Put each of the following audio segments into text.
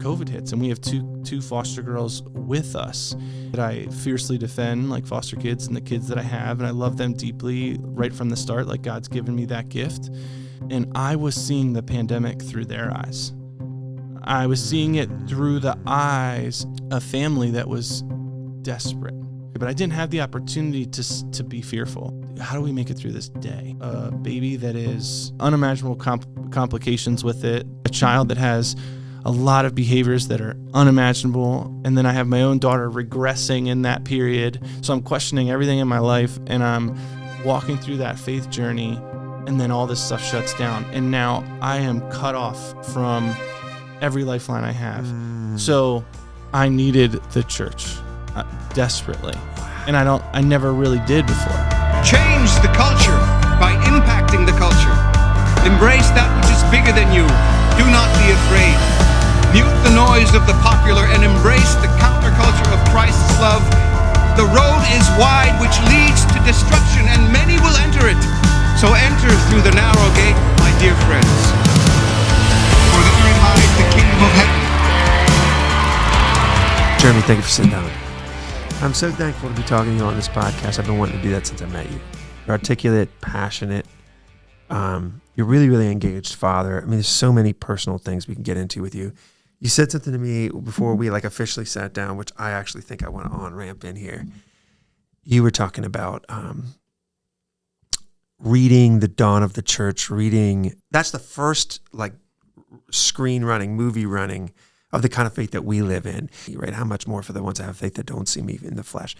COVID hits, and we have two foster girls with us that I fiercely defend, like foster kids and the kids that I have, and I love them deeply right from the start, like God's given me that gift. And I was seeing the pandemic through their eyes. I was seeing it through the eyes of a family that was desperate. But I didn't have the opportunity to be fearful. How do we make it through this day? A baby that is unimaginable complications with it, a child that has a lot of behaviors that are unimaginable, and then I have my own daughter regressing in that period. So I'm questioning everything in my life, and I'm walking through that faith journey, and then all this stuff shuts down. And now I am cut off from every lifeline I have. So I needed the church desperately. And I never really did before. Change the culture by impacting the culture. Embrace that which is bigger than you. Do not be afraid. Mute the noise of the popular and embrace the counterculture of Christ's love. The road is wide which leads to destruction, and many will enter it. So enter through the narrow gate, my dear friends. For therein lies the kingdom of heaven. Jeremy, thank you for sitting down. I'm so thankful to be talking to you on this podcast. I've been wanting to do that since I met you. You're articulate, passionate. You're really, really engaged father. I mean, there's so many personal things we can get into with you. You said something to me before we officially sat down, which I actually think I want to on-ramp in here. You were talking about reading The Dawn of the Church, that's the first screen running, movie running of the kind of faith that we live in, right? How much more for the ones that have faith that don't see me in the flesh.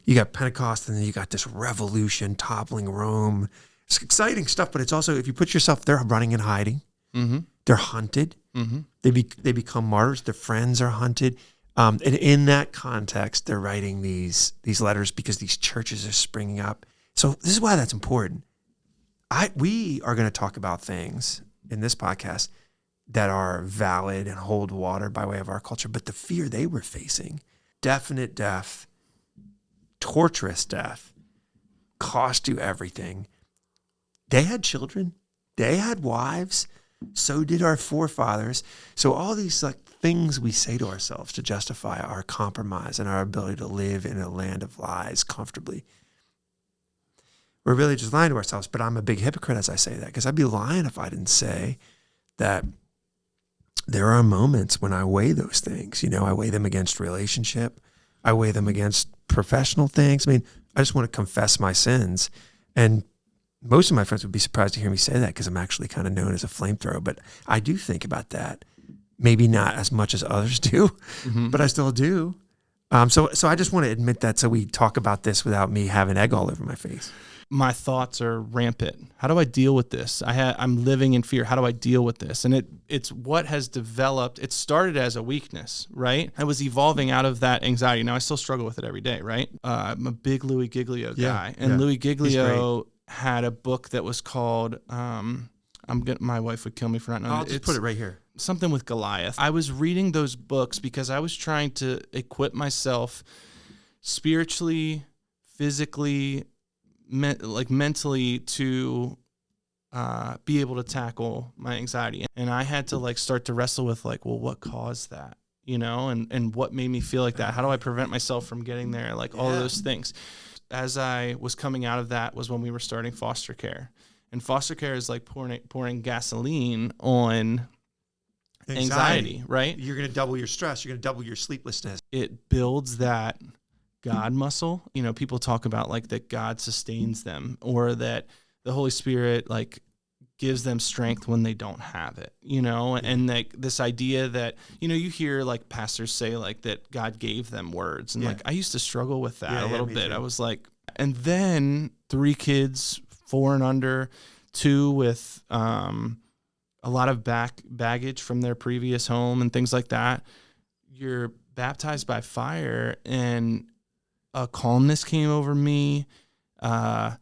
You got Pentecost, and then you got this revolution toppling Rome. It's exciting stuff, but it's also, if you put yourself there, running and hiding. Mm-hmm. They're hunted. Mm-hmm. They become martyrs. Their friends are hunted. And in that context, they're writing these letters because these churches are springing up. So this is why that's important. We are going to talk about things in this podcast that are valid and hold water by way of our culture, but the fear they were facing, definite death, torturous death, cost you everything. They had children, they had wives, so did our forefathers. So all these things we say to ourselves to justify our compromise and our ability to live in a land of lies comfortably, we're really just lying to ourselves. But I'm a big hypocrite as I say that, because I'd be lying if I didn't say that there are moments when I weigh those things. I weigh them against relationship. I weigh them against professional things. I mean, I just want to confess my sins. And most of my friends would be surprised to hear me say that, because I'm actually kind of known as a flamethrower. But I do think about that. Maybe not as much as others do, but I still do. So I just want to admit that, so we talk about this without me having egg all over my face. My thoughts are rampant. How do I deal with this? I'm living in fear. How do I deal with this? And it's what has developed. It started as a weakness, right? I was evolving out of that anxiety. Now I still struggle with it every day, right? I'm a big Louis Giglio guy, and Louis Giglio had a book that was called. My wife would kill me for not knowing. I'll just put it right here. Something with Goliath. I was reading those books because I was trying to equip myself spiritually, physically, mentally to be able to tackle my anxiety. And I had to start to wrestle with what caused that, and what made me feel like that? How do I prevent myself from getting there? All of those things. As I was coming out of that was when we were starting foster care. And foster care is like pouring gasoline on anxiety, right? You're going to double your stress. You're going to double your sleeplessness. It builds that God muscle. People talk about that God sustains them, or that the Holy Spirit gives them strength when they don't have it, and this idea that, you hear pastors say that God gave them words. And I used to struggle with that a little bit. Too. I was and then 3 kids, 4 and under, 2 with a lot of baggage from their previous home and things like that. You're baptized by fire, and a calmness came over me, a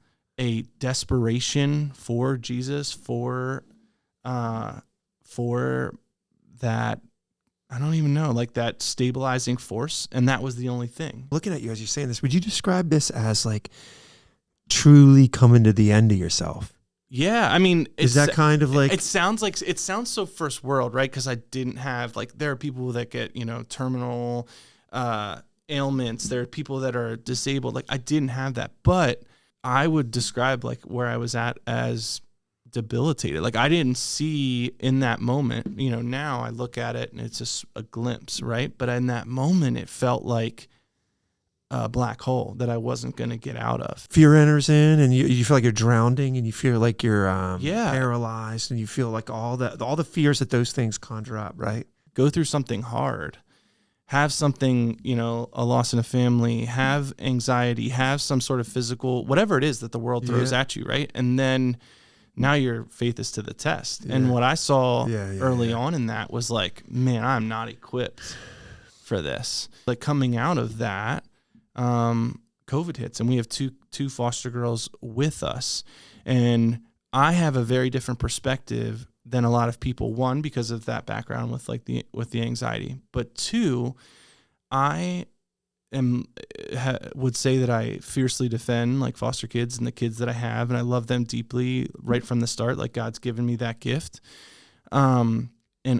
desperation for Jesus, for that, I don't even know, that stabilizing force. And that was the only thing. Looking at you as you're saying this, would you describe this as truly coming to the end of yourself? Yeah, I mean, Is that kind of like it sounds so first world, right? Because I didn't have like there are people that get terminal ailments. There are people that are disabled. Like I didn't have that, but I would describe like where I was at as debilitated. Like I didn't see in that moment. Now I look at it and it's just a glimpse, right? But in that moment, it felt like a black hole that I wasn't going to get out of. fear enters in, and you feel like you're drowning, and you feel like you're Yeah. paralyzed, and you feel like all the fears that those things conjure up, right? Go through something hard, have something, a loss in a family, have anxiety, have some sort of physical, whatever it is that the world throws at you, right? And then now your faith is to the test. And what I saw early on in that was like, man, I'm not equipped for this. Like coming out of that, COVID hits, and we have two foster girls with us. And I have a very different perspective than a lot of people. One, because of that background with like with the anxiety, but two, I would say that I fiercely defend like foster kids and the kids that I have, and I love them deeply right from the start. Like God's given me that gift. And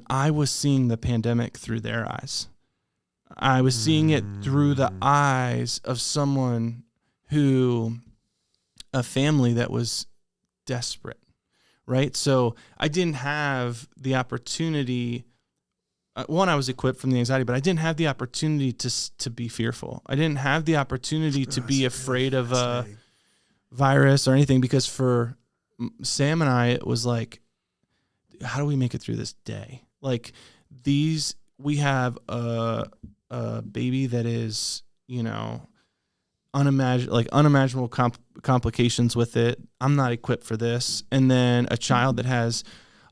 I was seeing the pandemic through their eyes. I was seeing it through the eyes of a family that was desperate, right? So I didn't have the opportunity. One, I was equipped from the anxiety, but I didn't have the opportunity to be fearful. I didn't have the opportunity to be afraid of a virus or anything, because for Sam and I, it was like, how do we make it through this day? Like we have a baby that is, unimaginable complications with it. I'm not equipped for this. And then a child that has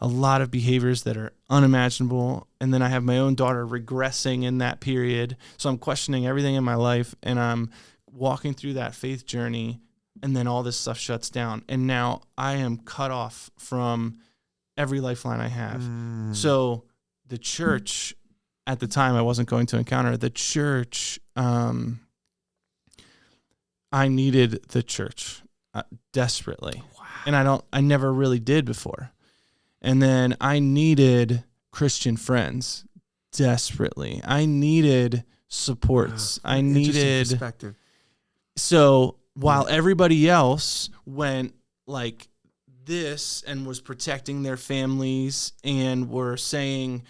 a lot of behaviors that are unimaginable. And then I have my own daughter regressing in that period. So I'm questioning everything in my life, and I'm walking through that faith journey, and then all this stuff shuts down. And now I am cut off from every lifeline I have. So the church, at the time I wasn't going to Encounter, the church, I needed the church desperately. Wow. And I never really did before. And then I needed Christian friends desperately. I needed supports. I needed perspective. So while everybody else went like this and was protecting their families and were saying,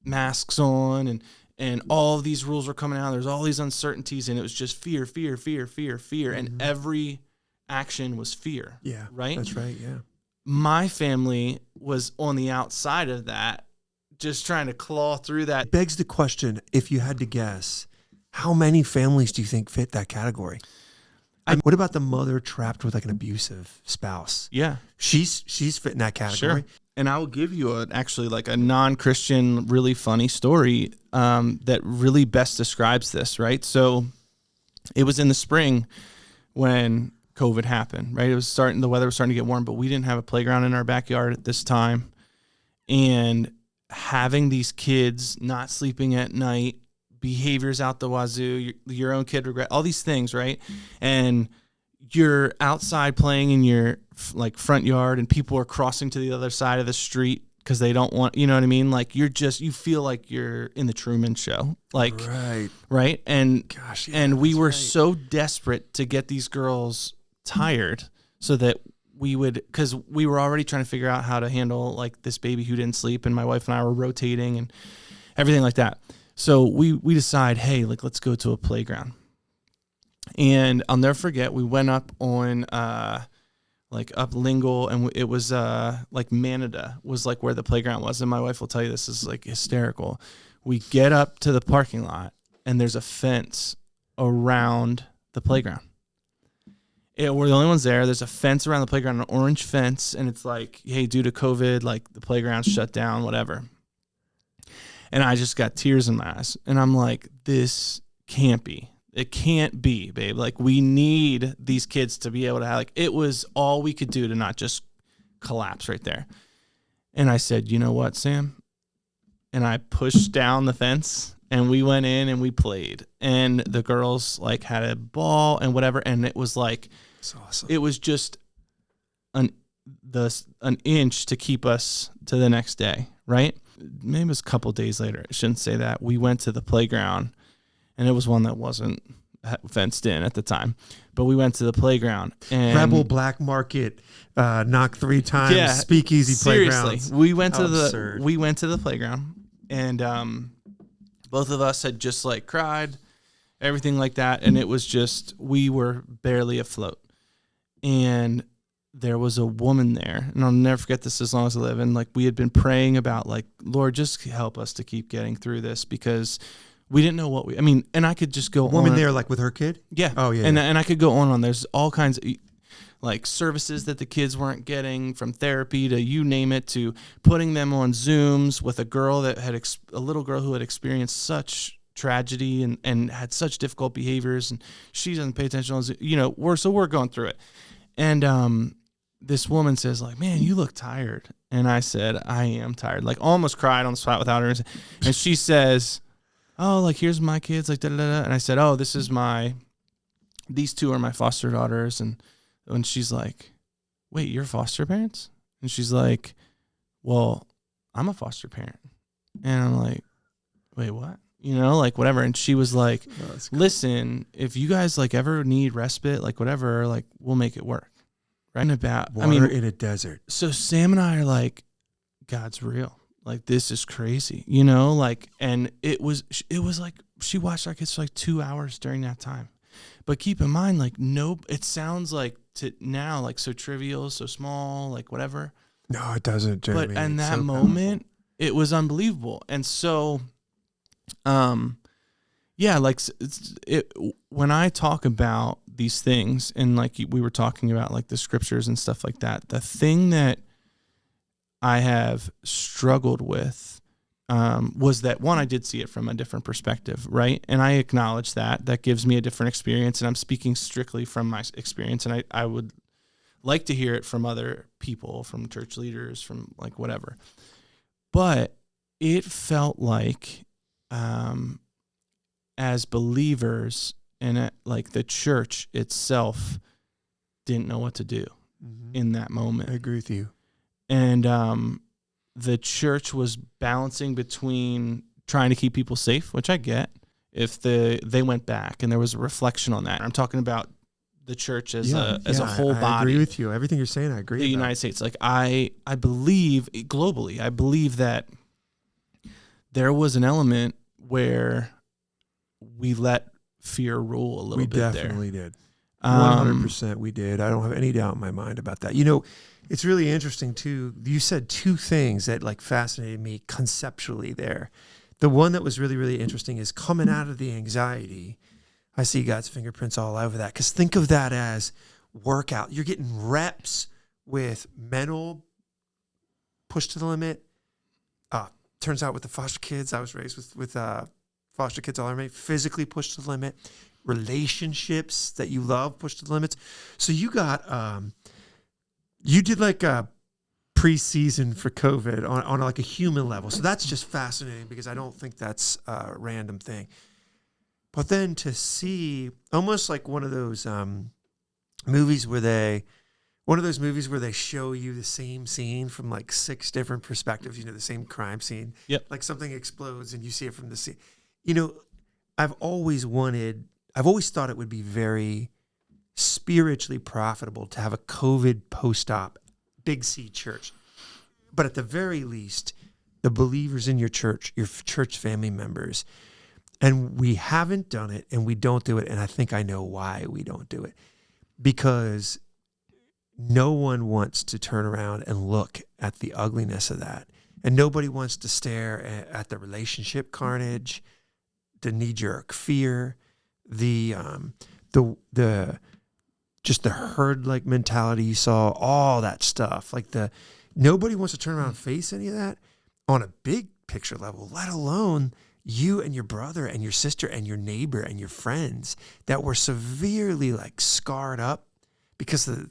masks on and all of these rules were coming out, there's all these uncertainties, and it was just fear, and every action was fear. Yeah. Right? That's right, yeah. My family was on the outside of that, just trying to claw through that. It begs the question, if you had to guess, how many families do you think fit that category? What about the mother trapped with like an abusive spouse? Yeah. She's fit in that category. Sure. And I will give you a non-Christian, really funny story that really best describes this, right? So it was in the spring when COVID happened, right? The weather was starting to get warm, but we didn't have a playground in our backyard at this time. And having these kids not sleeping at night, behaviors out the wazoo, your own kid regret, all these things, right? And you're outside playing in your front yard, and people are crossing to the other side of the street because they don't want, you know what I mean? Like you feel like you're in the Truman Show, right? And gosh, we were so desperate to get these girls tired so that because we were already trying to figure out how to handle like this baby who didn't sleep, and my wife and I were rotating and everything like that. So we decide, hey, let's go to a playground. And I'll never forget, we went up on up Lingle, and it was Manada was like where the playground was. And my wife will tell you this is like hysterical. We get up to the parking lot, and there's a fence around the playground. We're the only ones there. There's a fence around the playground, an orange fence, and it's like, hey, due to COVID, like the playground's shut down, whatever. And I just got tears in my eyes, and I'm like, this can't be. It can't be, babe. Like, we need these kids to be able to have, it was all we could do to not just collapse right there. And I said, you know what, Sam? And I pushed down the fence, and we went in and we played. And the girls, had a ball and whatever. And it was like, that's awesome. It was just an inch to keep us to the next day, right? Maybe it was a couple days later. I shouldn't say that. We went to the playground, and it was one that wasn't fenced in at the time, but we went to the playground and Rebel Black Market, knock 3 times, speakeasy playgrounds. We went to the playground, and both of us had just like cried, everything like that, and it was just, we were barely afloat. And there was a woman there, and I'll never forget this as long as I live. And like, we had been praying about like, Lord, just help us to keep getting through this, because we didn't know what and I could just go on. Woman there, like with her kid? Yeah. Oh, yeah. And I could go on. There's all kinds of like services that the kids weren't getting, from therapy to you name it, to putting them on Zooms with a girl that had a little girl who had experienced such tragedy and had such difficult behaviors, and she doesn't pay attention on Zoom. We're going through it. And this woman says like, man, you look tired. And I said, I am tired. Like, almost cried on the spot without her. And she says, oh, like, here's my kids, like, da-da-da. And I said, oh, these 2 are my foster daughters. And when she's like, wait, you're foster parents? And she's like, well, I'm a foster parent. And I'm like, wait, what? Like, whatever. And she was like, listen, if you guys like ever need respite, like whatever, like, we'll make it work. Right? And Water in a desert. So Sam and I are like, God's real. Like, this is crazy, like, and it was like, she watched our kids for like 2 hours during that time. But keep in mind, like, it sounds like now, like, so trivial, so small, like whatever. No, it doesn't, Jeremy. But in that moment, it was unbelievable. And so, yeah, like, when I talk about these things, and like we were talking about like the scriptures and stuff like that, the thing that I have struggled with was that, one, I did see it from a different perspective, right? And I acknowledge that gives me a different experience, and I'm speaking strictly from my experience, and I would like to hear it from other people, from church leaders, from like whatever. But it felt like, as believers, and like the church itself didn't know what to do in that moment. I agree with you. And the church was balancing between trying to keep people safe, which I get, if they went back, and there was a reflection on that. I'm talking about the church as a whole body. I agree with you. Everything you're saying, I agree with. The United States. Like, I believe globally, I believe that there was an element where we let fear rule a little bit there. We definitely did. 100% we did. I don't have any doubt in my mind about that. It's really interesting too. You said 2 things that like fascinated me conceptually there. The one that was really, really interesting is coming out of the anxiety. I see God's fingerprints all over that, because think of that as workout. You're getting reps with mental push to the limit. Turns out with the foster kids, I was raised with foster kids all around me, physically pushed to the limit, relationships that you love pushed to the limits. So you got, you did like a preseason for COVID on like a human level. So that's just fascinating, because I don't think that's a random thing. But then to see almost like one of those movies where they show you the same scene from like 6 different perspectives, the same crime scene. Yep. Like something explodes and you see it from the scene. I've always thought it would be very spiritually profitable to have a COVID post-op Big C church. But at the very least, the believers in your church family members, and we haven't done it, and we don't do it, and I think I know why we don't do it. Because no one wants to turn around and look at the ugliness of that. And nobody wants to stare at the relationship carnage, the knee-jerk fear, the just the herd-like mentality you saw, all that stuff. Like nobody wants to turn around and face any of that on a big picture level, let alone you and your brother and your sister and your neighbor and your friends that were severely like scarred up because of the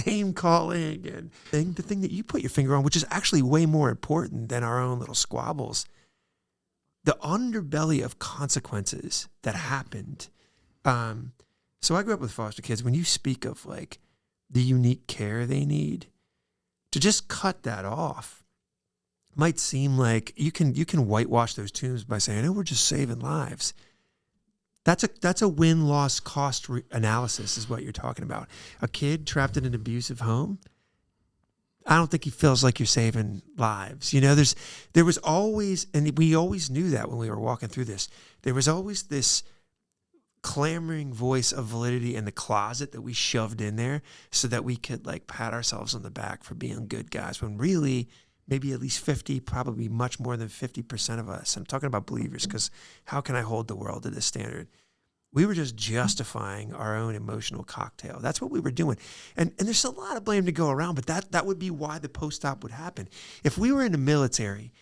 name calling and the thing that you put your finger on, which is actually way more important than our own little squabbles. The underbelly of consequences that happened. So I grew up with foster kids. When you speak of like the unique care they need, To just cut that off might seem like you can whitewash those tombs by saying, "Oh, we're just saving lives." That's a win-loss cost analysis is what you're talking about. A kid trapped in an abusive home, I don't think he feels like you're saving lives. There was always, and we always knew that when we were walking through this, there was always this clamoring voice of validity in the closet that we shoved in there so that we could like pat ourselves on the back for being good guys, when really maybe at least 50, probably much more than 50% of us, I'm talking about believers, because how can I hold the world to this standard? We were just justifying our own emotional cocktail. That's what we were doing. And there's a lot of blame to go around, but that would be why the post-op would happen. If we were in the military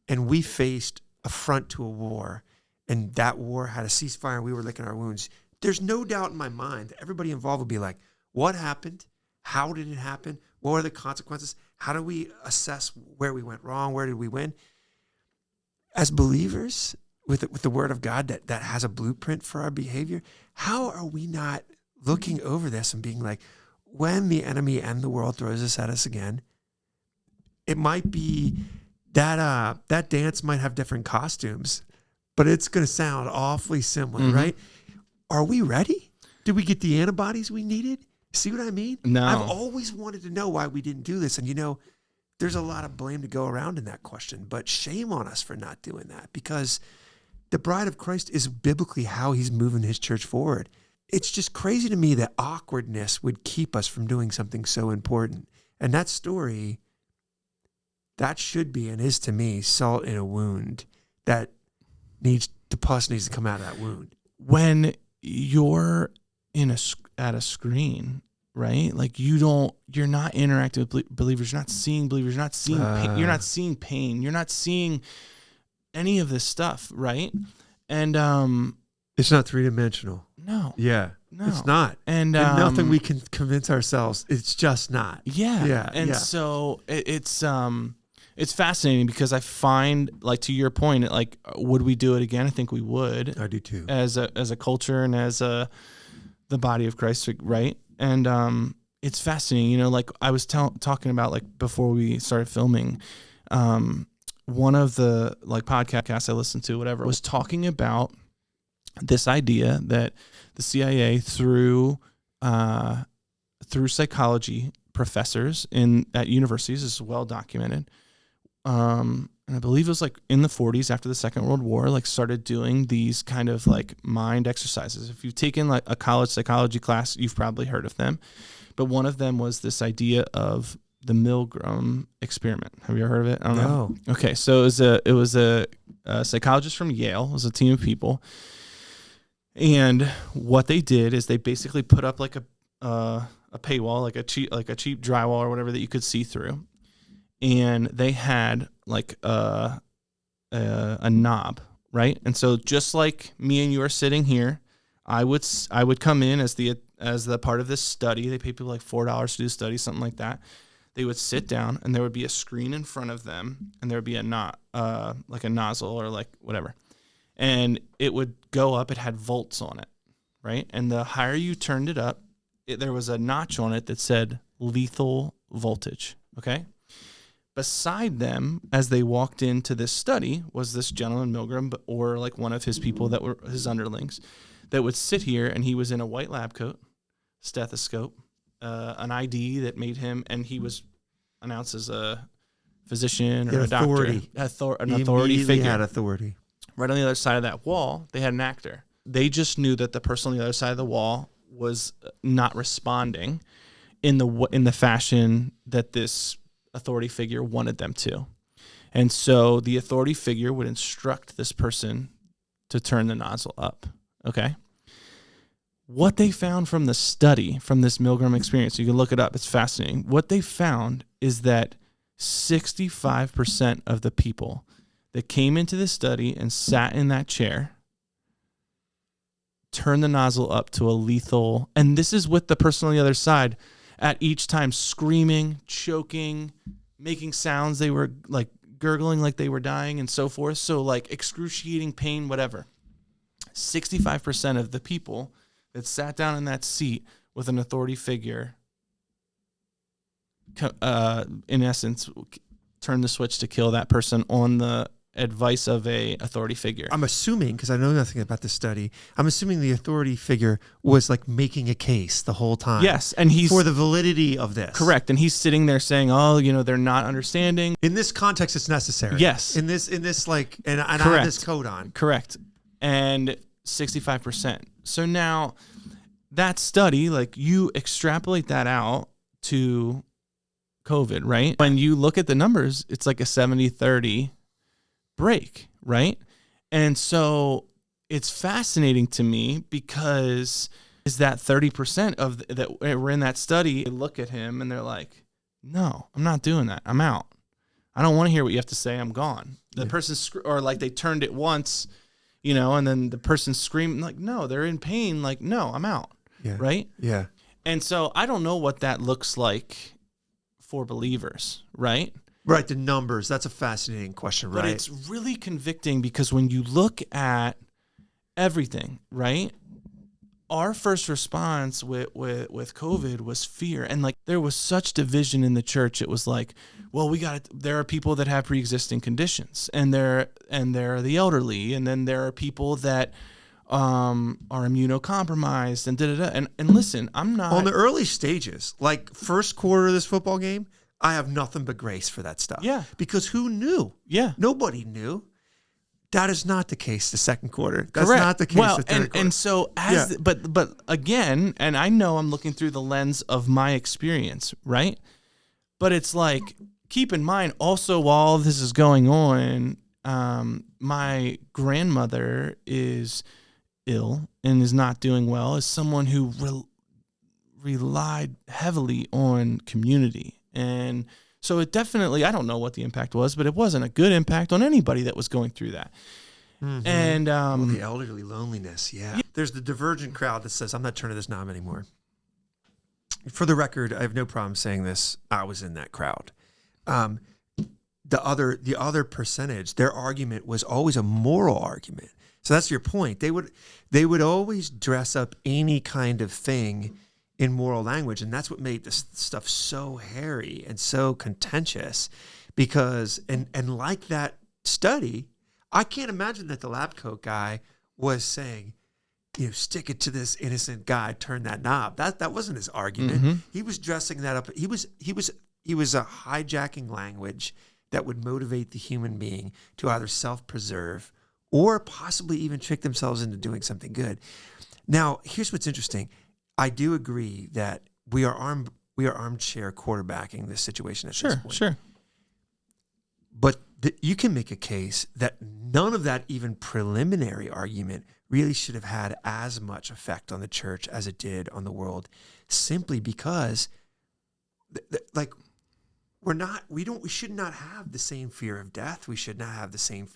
and we faced a front to a war, and that war had a ceasefire and we were licking our wounds, there's no doubt in my mind that everybody involved would be like, what happened? How did it happen? What were the consequences? How do we assess where we went wrong? Where did we win? As believers, with the word of God that has a blueprint for our behavior, how are we not looking over this and being like, when the enemy and the world throws this at us again, it might be that dance might have different costumes, but it's going to sound awfully similar, right? Are we ready? Did we get the antibodies we needed? See what I mean? No. I've always wanted to know why we didn't do this. And, there's a lot of blame to go around in that question, but shame on us for not doing that, because the bride of Christ is biblically how he's moving his church forward. It's just crazy to me that awkwardness would keep us from doing something so important. And that story, that should be and is to me salt in a wound that pus needs to come out of that wound. When you're at a screen, right? Like you're not interacting with believers. You're not seeing believers. You're not seeing pain. You're not seeing pain. You're not seeing any of this stuff, right? And it's not three-dimensional. No. Yeah. No. It's not. And nothing we can convince ourselves. It's just not. Yeah. Yeah. And so it's fascinating, because I find, like, to your point, like, would we do it again? I think we would. I do too. As a culture and as the body of Christ, right? And it's fascinating, like I was talking about, like, before we started filming, one of the like podcasts I listened to, whatever, was talking about this idea that the CIA through psychology professors at universities, is well documented. And I believe it was like in the 40s, after the Second World War, like started doing these kind of like mind exercises. If you've taken like a college psychology class, you've probably heard of them. But one of them was this idea of the Milgram experiment. Have you ever heard of it? I don't know. Okay, so it was a psychologist from Yale. It was a team of people, and what they did is they basically put up like a paywall, like a cheap drywall or whatever that you could see through, and they had like a knob, right? And so just like me and you are sitting here, I would come in as the part of this study. They pay people like $4 to do a study, something like that. They would sit down, and there would be a screen in front of them, and there would be like a nozzle or like whatever, and it would go up. It had volts on it, right? And the higher you turned it up, there was a notch on it that said lethal voltage. Okay. Beside them, as they walked into this study, was this gentleman Milgram, or like one of his people that were his underlings, that would sit here, and he was in a white lab coat, stethoscope, an ID that made him, and he was announced as a physician or a doctor, an authority figure. Had authority. Right on the other side of that wall, they had an actor. They just knew that the person on the other side of the wall was not responding in the fashion that this authority figure wanted them to, and so the authority figure would instruct this person to turn the nozzle up. Okay. What they found from the study, from this Milgram experience, you can look it up, it's fascinating. What they found is that 65% of the people that came into the study and sat in that chair turned the nozzle up to a lethal, and this is with the person on the other side at each time screaming, choking, making sounds. They were like gurgling like they were dying and so forth. So like excruciating pain, whatever. 65% of the people that sat down in that seat with an authority figure in essence, turn the switch to kill that person on the advice of a authority figure. I'm assuming, because I know nothing about this study, I'm assuming the authority figure was like making a case the whole time. Yes, and he's for the validity of this. Correct, and he's sitting there saying, "Oh, they're not understanding." In this context, it's necessary. Yes. In this like, and I Correct. have this coat on. Correct, and 65%. So now that study, like you extrapolate that out to COVID, right? When you look at the numbers, it's like a 70-30 break, right? And so it's fascinating to me because is that 30% of that were in that study, they look at him and they're like, no, I'm not doing that. I'm out. I don't want to hear what you have to say. I'm gone. The person, or like they turned it once, and then the person screamed like, no, they're in pain. Like, no, I'm out. Yeah. Right. Yeah. And so I don't know what that looks like for believers. Right. Right, the numbers. That's a fascinating question, right? But it's really convicting because when you look at everything, right? Our first response with COVID was fear. And like there was such division in the church. It was like, well, there are people that have pre-existing conditions and they're the elderly. And then there are people that are immunocompromised and da-da-da. And listen, I'm not... On the early stages, like first quarter of this football game, I have nothing but grace for that stuff. Yeah. Because who knew? Yeah. Nobody knew. That is not the case the second quarter. That's Correct. not the case the third quarter. And so but again, and I know I'm looking through the lens of my experience, right? But it's like, keep in mind also while this is going on, my grandmother is ill and is not doing well, as someone who relied heavily on community. And so it definitely, I don't know what the impact was, but it wasn't a good impact on anybody that was going through that. Mm-hmm. And the elderly loneliness, yeah. There's the divergent crowd that says, I'm not turning this knob anymore. For the record, I have no problem saying this. I was in that crowd. The other percentage, their argument was always a moral argument. So that's your point. They would always dress up any kind of thing in moral language, and that's what made this stuff so hairy and so contentious. Because and like that study, I can't imagine that the lab coat guy was saying, stick it to this innocent guy, turn that knob. That wasn't his argument. Mm-hmm. He was dressing that up. He was hijacking language that would motivate the human being to either self-preserve or possibly even trick themselves into doing something good. Now, here's what's interesting. I do agree that we are armchair quarterbacking this situation at this point. Sure. But you can make a case that none of that even preliminary argument really should have had as much effect on the church as it did on the world, simply because, we should not have the same fear of death. We should not have the same.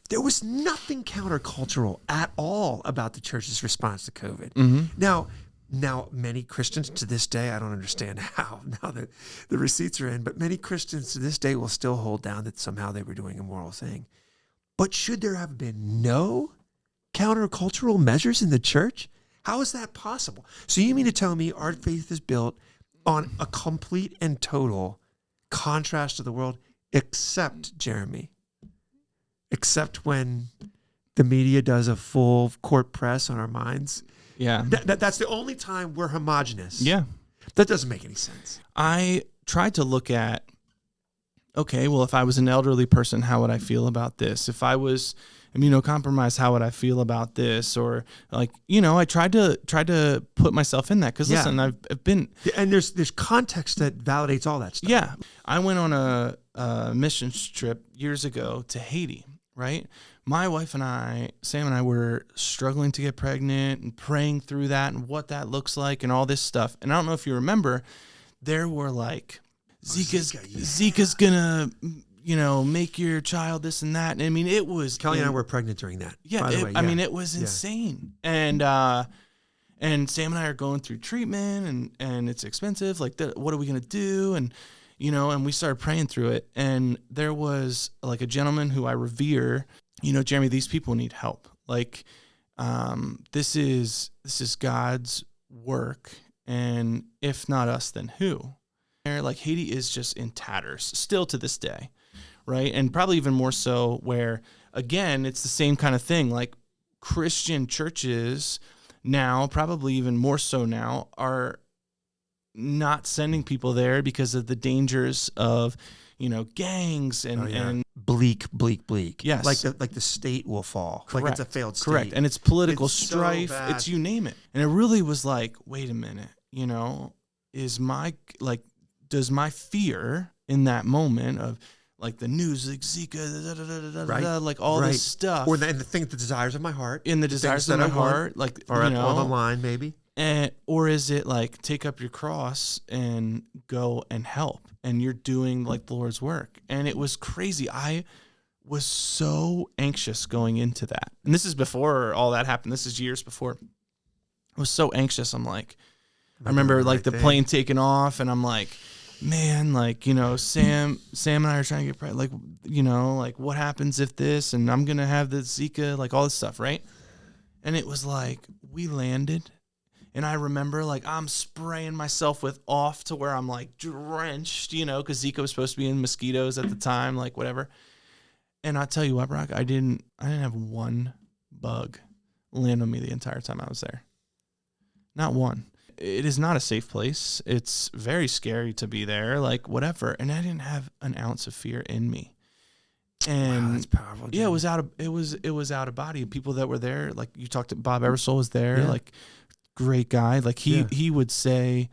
There was nothing countercultural at all about the church's response to COVID. Mm-hmm. Now, many Christians to this day, I don't understand how, now that the receipts are in, but many Christians to this day will still hold down that somehow they were doing a moral thing. But should there have been no countercultural measures in the church? How is that possible? So you mean to tell me our faith is built on a complete and total contrast to the world, except, Jeremy, except when the media does a full court press on our minds? Yeah. That's the only time we're homogenous. Yeah. That doesn't make any sense. I tried to look at, okay, well, if I was an elderly person, how would I feel about this? If I was immunocompromised, how would I feel about this? Or like, I tried to put myself in that because listen, I've been, and there's context that validates all that stuff. Yeah. I went on a mission trip years ago to Haiti, right? My wife and Sam and I were struggling to get pregnant and praying through that and what that looks like and all this stuff. And I don't know if you remember, there were like, Zika's gonna, make your child this and that. And I mean, it was... Kelly and I were pregnant during that. Yeah, by the way, I mean, it was insane. And Sam and I are going through treatment and it's expensive. Like, what are we going to do? And, and we started praying through it. And there was like a gentleman who I revere. Jeremy, these people need help. Like, this is God's work. And if not us, then who? Like Haiti is just in tatters still to this day, right? And probably even more so where, again, it's the same kind of thing. Like Christian churches now, probably even more so now, are not sending people there because of the dangers of, gangs and bleak. Yes. Like the state will fall. Correct. Like it's a failed state. Correct. And it's political It's so strife. bad. It's you name it. And it really was like, wait a minute, does my fear in that moment of like the news, like Zika, Right. like all this stuff, Or the desires of my heart. in the desires of my heart, like, Or on the line, maybe. or is it like take up your cross and go and help, and you're doing like the Lord's work? And it was crazy. I was so anxious going into that. And this is before all that happened. This is years before. I was so anxious. I'm like, I remember like the plane taking off, and I'm like, man, like, Sam and I are trying to get pregnant. Like, like what happens if this, and I'm going to have the Zika, like all this stuff. Right. And it was like, we landed, and I remember like I'm spraying myself with off to where I'm like drenched, cause Zika was supposed to be in mosquitoes at the time, like whatever. And I tell you what, Brock, I didn't have one bug land on me the entire time I was there. Not one. It is not a safe place. It's very scary to be there, like whatever. And I didn't have an ounce of fear in me. And wow, that's powerful. Dude. Yeah, it was out of body. People that were there, like you talked to Bob Eversole was there, like great guy. Like he would say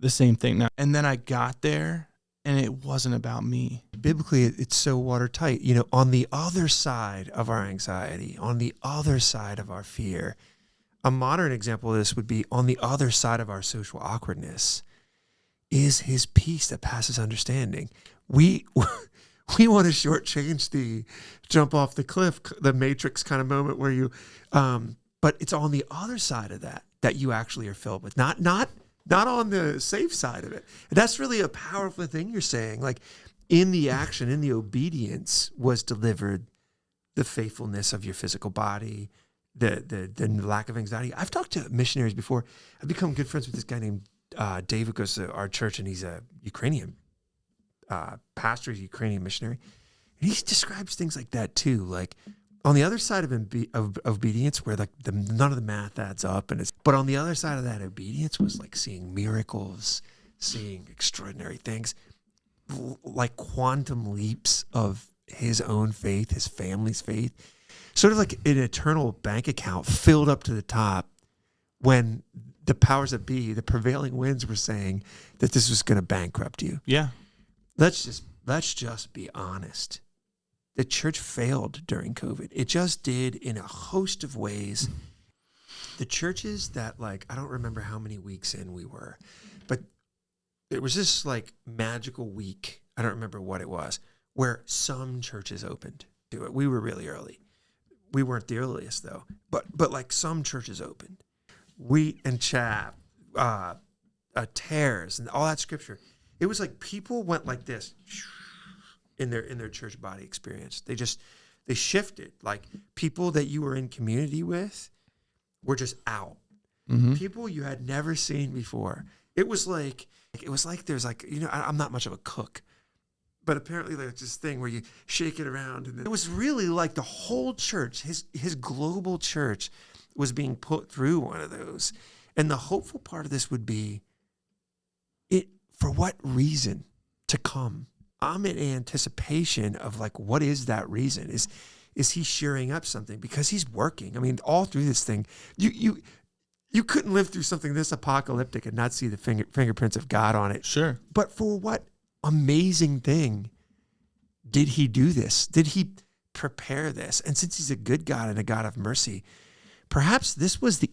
the same thing. Now, and then I got there, and it wasn't about me. Biblically, it's so watertight. On the other side of our anxiety, on the other side of our fear, a modern example of this would be on the other side of our social awkwardness is his peace that passes understanding. We want to shortchange the jump off the cliff, the Matrix kind of moment where you, but it's on the other side of that you actually are filled with, not on the safe side of it. And that's really a powerful thing you're saying. Like in the action, in the obedience was delivered the faithfulness of your physical body, the lack of anxiety. I've talked to missionaries before. I've become good friends with this guy named David, goes to our church, and he's a Ukrainian pastor, he's a Ukrainian missionary. And he describes things like that too. Like on the other side of obedience, where like none of the math adds up, but on the other side of that obedience was like seeing miracles, seeing extraordinary things, like quantum leaps of his own faith, his family's faith. Sort of like an eternal bank account filled up to the top when the powers that be, the prevailing winds, were saying that this was going to bankrupt you. Yeah. Let's just be honest. The church failed during COVID. It just did in a host of ways. The churches that, like, I don't remember how many weeks in we were, but it was this like magical week. I don't remember what it was, where some churches opened to it. We were really early. We weren't the earliest though, but like some churches opened. Wheat and chaff, tares, and all that scripture. It was like people went like this in their church body experience. They shifted. Like people that you were in community with were just out. Mm-hmm. People you had never seen before. It was like there's like, I'm not much of a cook, but apparently there's this thing where you shake it around, and it was really like the whole church, his global church, was being put through one of those. And the hopeful part of this would be, for what reason to come? I'm in anticipation of like, what is that reason? Is he shearing up something? Because he's working. I mean, all through this thing, you couldn't live through something this apocalyptic and not see the fingerprints of God on it. Sure. But for what amazing thing did he do this? Did he prepare this? And since he's a good God and a God of mercy, perhaps this was the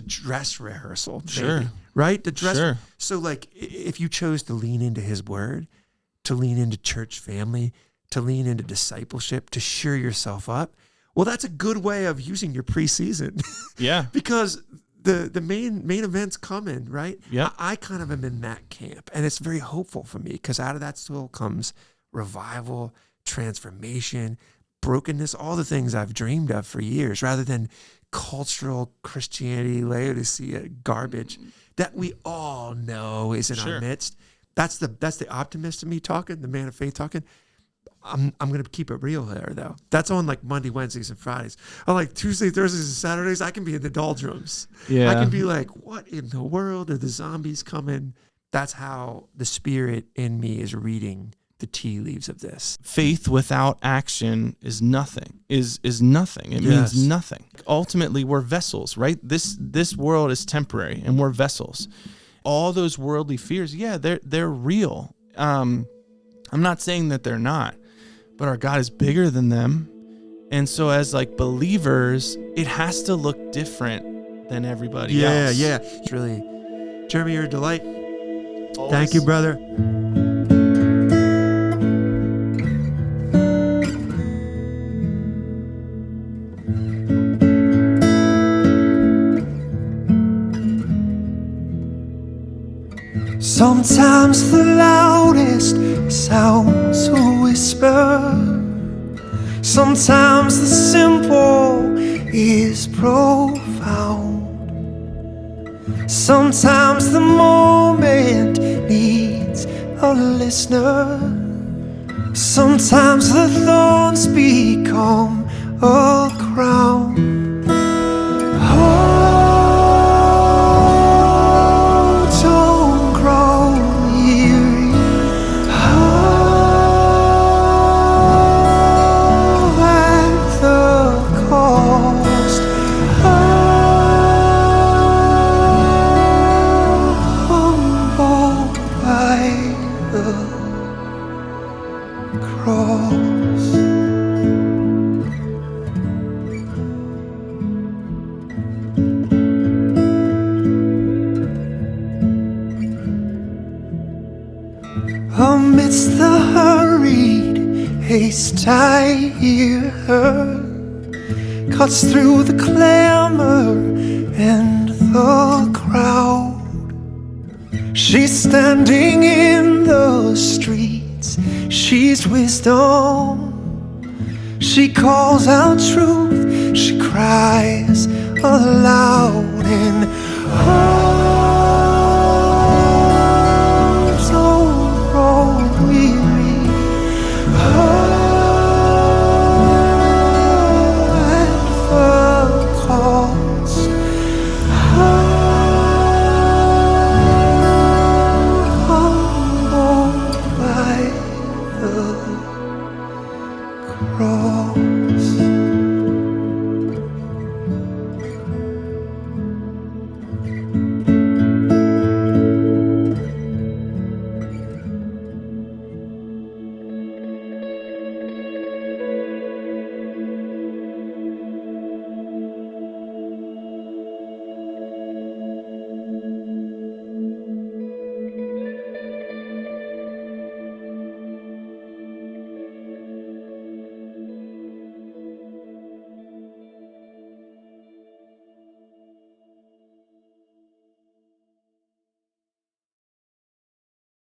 dress rehearsal. Sure. Maybe, right? The dress. Sure. So like if you chose to lean into his word, to lean into church family, to lean into discipleship, to shear yourself up, well, that's a good way of using your preseason. Yeah. Because the main event's coming, right? Yeah. I kind of am in that camp, and it's very hopeful for me because out of that still comes revival, transformation, brokenness, all the things I've dreamed of for years, rather than cultural Christianity, Laodicea garbage that we all know is in our midst. That's the optimist in me talking, the man of faith talking. I'm going to keep it real there, though. That's on like Monday, Wednesdays, and Fridays. On like Tuesday, Thursdays, and Saturdays, I can be in the doldrums. Yeah. I can be like, what in the world are the zombies coming? That's how the spirit in me is reading the tea leaves of this. Faith without action is nothing. Is nothing. It means nothing. Ultimately, we're vessels, right? This world is temporary, and we're vessels. All those worldly fears, they're real. I'm not saying that they're not, but our God is bigger than them. And so as like believers, it has to look different than everybody else. Yeah. It's really, Jeremy, you're a delight. Always. Thank you, brother. Sometimes the loudest sounds a whisper. Sometimes the simple is profound. Sometimes the moment needs a listener. Sometimes the thorns become a crown. Amidst the hurried haste I hear her, cuts through the clamor and the crowd. She's standing in the streets, she's wisdom. She calls out truth, she cries aloud in cross.